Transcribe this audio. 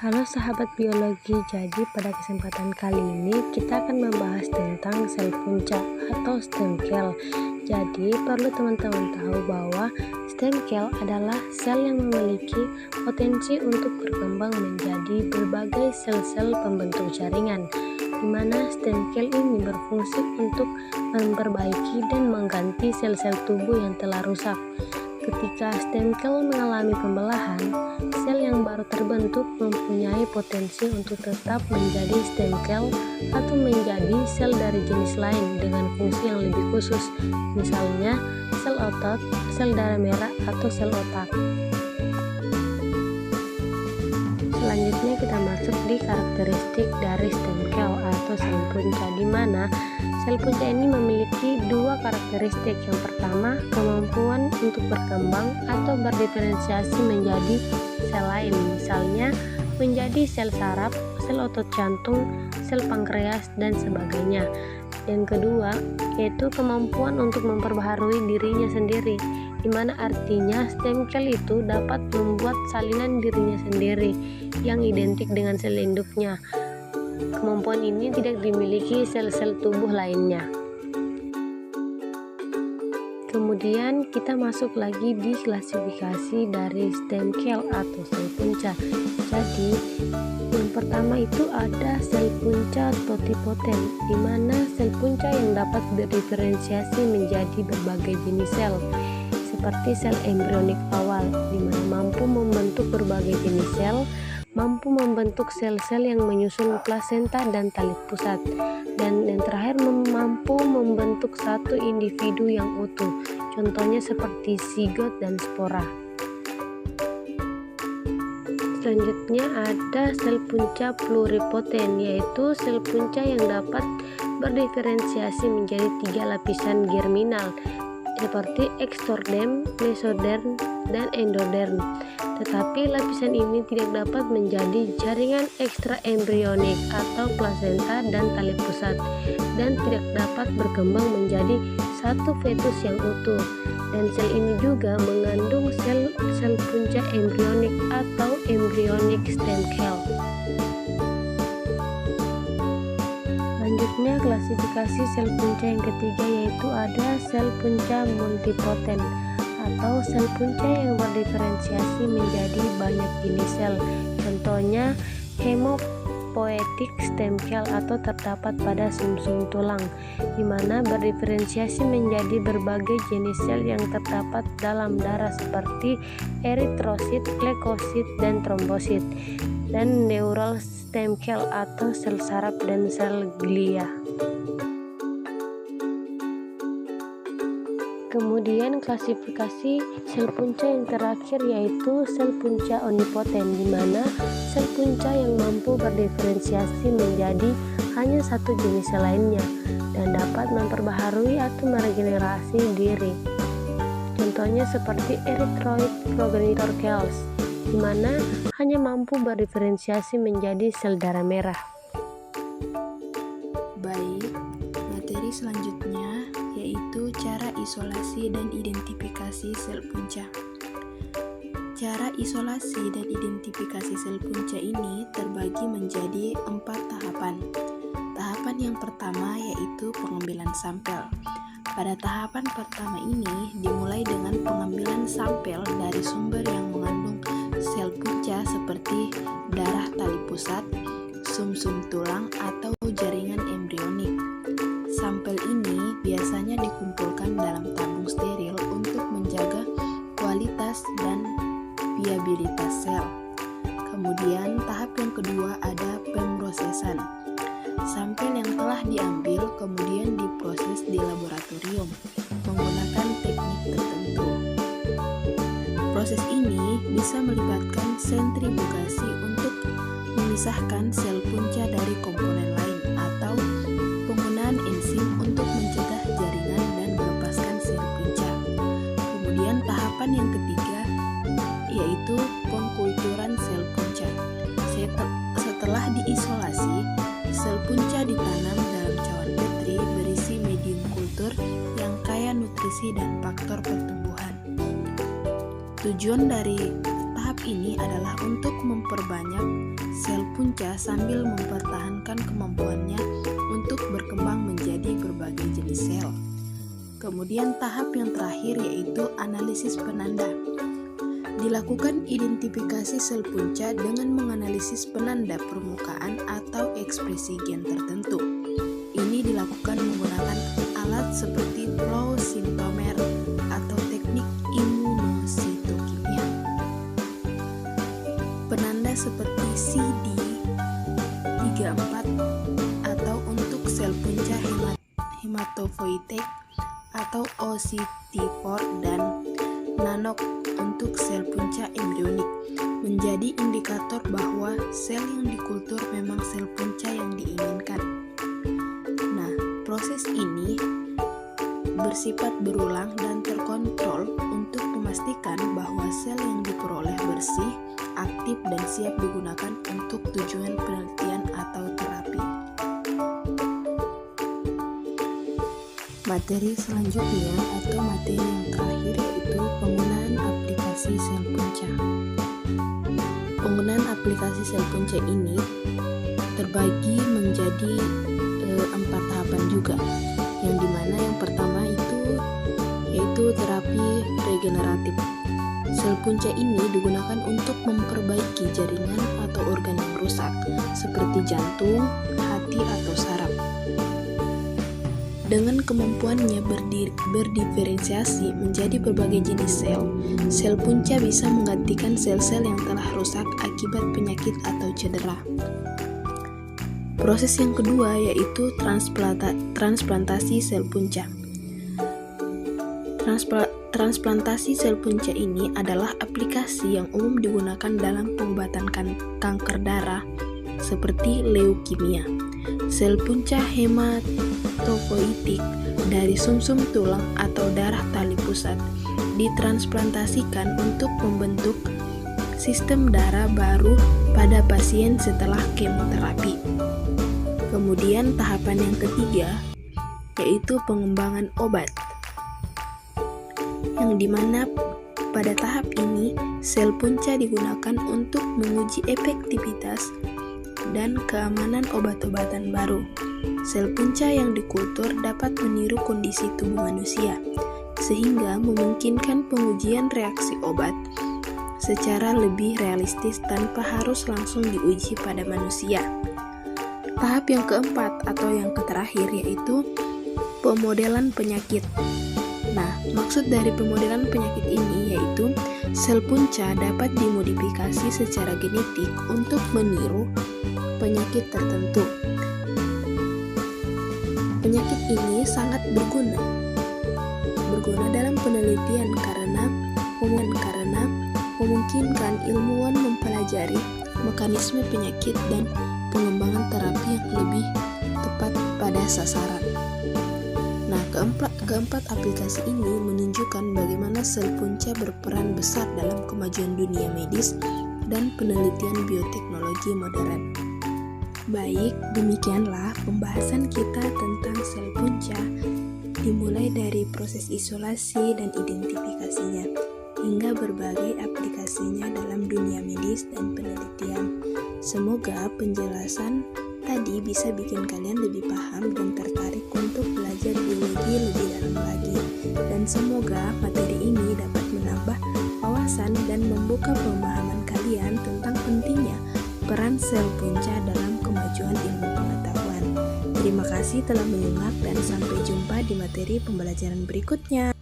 Halo sahabat biologi, jadi pada kesempatan kali ini kita akan membahas tentang sel punca atau stem cell. Jadi perlu teman-teman tahu bahwa stem cell adalah sel yang memiliki potensi untuk berkembang menjadi berbagai sel-sel pembentuk jaringan, di mana stem cell ini berfungsi untuk memperbaiki dan mengganti sel-sel tubuh yang telah rusak. Ketika stem cell mengalami pembelahan, sel yang baru terbentuk mempunyai potensi untuk tetap menjadi stem cell atau menjadi sel dari jenis lain dengan fungsi yang lebih khusus, misalnya sel otot, sel darah merah, atau sel otak. Selanjutnya kita masuk di karakteristik dari stem cell atau sel punca, di mana sel punca ini memiliki dua karakteristik. Yang pertama, kemampuan untuk berkembang atau berdiferensiasi menjadi sel lain, misalnya menjadi sel saraf, sel otot jantung, sel pankreas, dan sebagainya. Yang kedua, yaitu kemampuan untuk memperbaharui dirinya sendiri, di mana artinya stem cell itu dapat membuat salinan dirinya sendiri yang identik dengan sel induknya. Kemampuan ini tidak dimiliki sel-sel tubuh lainnya. Kemudian kita masuk lagi di klasifikasi dari stem cell atau sel punca. Jadi yang pertama itu ada sel punca totipotent, di mana sel punca yang dapat berdiferensiasi menjadi berbagai jenis sel, seperti sel embrionik awal, di mana mampu membentuk berbagai jenis sel, mampu membentuk sel-sel yang menyusun plasenta dan tali pusat, dan yang terakhir mampu membentuk satu individu yang utuh, contohnya seperti zigot dan spora. Selanjutnya ada sel punca pluripotent, yaitu sel punca yang dapat berdiferensiasi menjadi 3 lapisan germinal seperti ektoderm, mesoderm, dan endoderm. Tetapi lapisan ini tidak dapat menjadi jaringan ekstraembrionik atau plasenta dan tali pusat, dan tidak dapat berkembang menjadi satu fetus yang utuh. Dan sel ini juga mengandung sel punca embrionik atau embryonic stem cell. Selanjutnya klasifikasi sel punca yang ketiga, yaitu ada sel punca multipotent atau sel punca yang berdiferensiasi menjadi banyak jenis sel, contohnya hematopoietic stem cell atau terdapat pada sumsum tulang, di mana berdiferensiasi menjadi berbagai jenis sel yang terdapat dalam darah seperti eritrosit, leukosit, dan trombosit. Dan neural stem cell atau sel saraf dan sel glia. Kemudian klasifikasi sel punca yang terakhir yaitu sel punca omnipotent, di mana sel punca yang mampu berdiferensiasi menjadi hanya satu jenis sel lainnya dan dapat memperbaharui atau meregenerasi diri. Contohnya seperti erythroid progenitor cells, di mana hanya mampu berdiferensiasi menjadi sel darah merah. Baik, materi selanjutnya yaitu cara isolasi dan identifikasi sel punca. Cara isolasi dan identifikasi sel punca ini terbagi menjadi 4 tahapan. Tahapan yang pertama yaitu pengambilan sampel. Pada tahapan pertama ini dimulai dengan pengambilan sampel dari sumber yang mengandung sel punca seperti darah tali pusat, sumsum tulang, atau jaringan embrionik. Sampel ini biasanya dikumpulkan dalam tabung steril untuk menjaga kualitas dan viabilitas sel. Kemudian tahap yang kedua ada pemrosesan. Sampel yang telah diambil kemudian diproses di laboratorium menggunakan teknik tertentu. Proses ini bisa melibatkan sentrifugasi untuk memisahkan sel punca dari komponen lain atau penggunaan enzim untuk mencegah jaringan dan melepaskan sel punca. Kemudian tahapan yang ketiga yaitu pengkulturan sel punca. Setelah diisolasi, sel punca ditanam dalam cawan petri berisi medium kultur yang kaya nutrisi dan faktor pertumbuhan. Tujuan dari tahap ini adalah untuk memperbanyak sel punca sambil mempertahankan kemampuannya untuk berkembang menjadi berbagai jenis sel. Kemudian tahap yang terakhir yaitu analisis penanda. Dilakukan identifikasi sel punca dengan menganalisis penanda permukaan atau ekspresi gen tertentu. Ini dilakukan menggunakan alat seperti flow cytomer atau teknik imunositokimia. Penanda seperti CD34 atau untuk sel punca hematopoietik atau OCT4 dan NANOK untuk sel punca embrionik menjadi indikator bahwa sel yang dikultur memang sel punca yang diinginkan. Nah, proses ini bersifat berulang dan terkontrol untuk memastikan bahwa sel yang diperoleh bersih, aktif, dan siap digunakan untuk tujuan penelitian atau terapi. Materi selanjutnya atau materi yang terakhir yaitu penggunaan aplikasi sel punca. Penggunaan aplikasi sel punca ini terbagi menjadi 4 tahapan juga, yang dimana yang pertama yaitu terapi regeneratif. Sel punca ini digunakan untuk memperbaiki jaringan atau organ yang rusak seperti jantung, hati, atau saraf. Dengan kemampuannya berdiferensiasi menjadi berbagai jenis sel, sel punca bisa menggantikan sel-sel yang telah rusak akibat penyakit atau cedera. Proses yang kedua yaitu transplantasi sel punca. Transplantasi sel punca ini adalah aplikasi yang umum digunakan dalam pengobatan kanker darah seperti leukemia. Sel punca hematopoietik dari sumsum tulang atau darah tali pusat ditransplantasikan untuk membentuk sistem darah baru pada pasien setelah kemoterapi. Kemudian tahapan yang ketiga yaitu pengembangan obat, yang dimana pada tahap ini sel punca digunakan untuk menguji efektivitas dan keamanan obat-obatan baru. Sel punca yang dikultur dapat meniru kondisi tubuh manusia, sehingga memungkinkan pengujian reaksi obat secara lebih realistis tanpa harus langsung diuji pada manusia. Tahap yang keempat atau yang terakhir yaitu pemodelan penyakit. Nah, maksud dari pemodelan penyakit ini yaitu sel punca dapat dimodifikasi secara genetik untuk meniru penyakit tertentu. Penyakit ini sangat berguna dalam penelitian karena memungkinkan ilmuwan mempelajari mekanisme penyakit dan pengembangan terapi yang lebih tepat pada sasaran. Nah, keempat aplikasi ini menunjukkan bagaimana sel punca berperan besar dalam kemajuan dunia medis dan penelitian bioteknologi modern. Baik, demikianlah pembahasan kita tentang sel punca, dimulai dari proses isolasi dan identifikasinya, hingga berbagai aplikasinya dalam dunia medis dan penelitian. Semoga penjelasan tadi bisa bikin kalian lebih paham dan tertarik untuk belajar biologi lebih dalam lagi. Dan semoga materi ini dapat menambah wawasan dan membuka pemahaman kalian tentang pentingnya peran sel punca dalam kemajuan ilmu pengetahuan. Terima kasih telah menyimak dan sampai jumpa di materi pembelajaran berikutnya.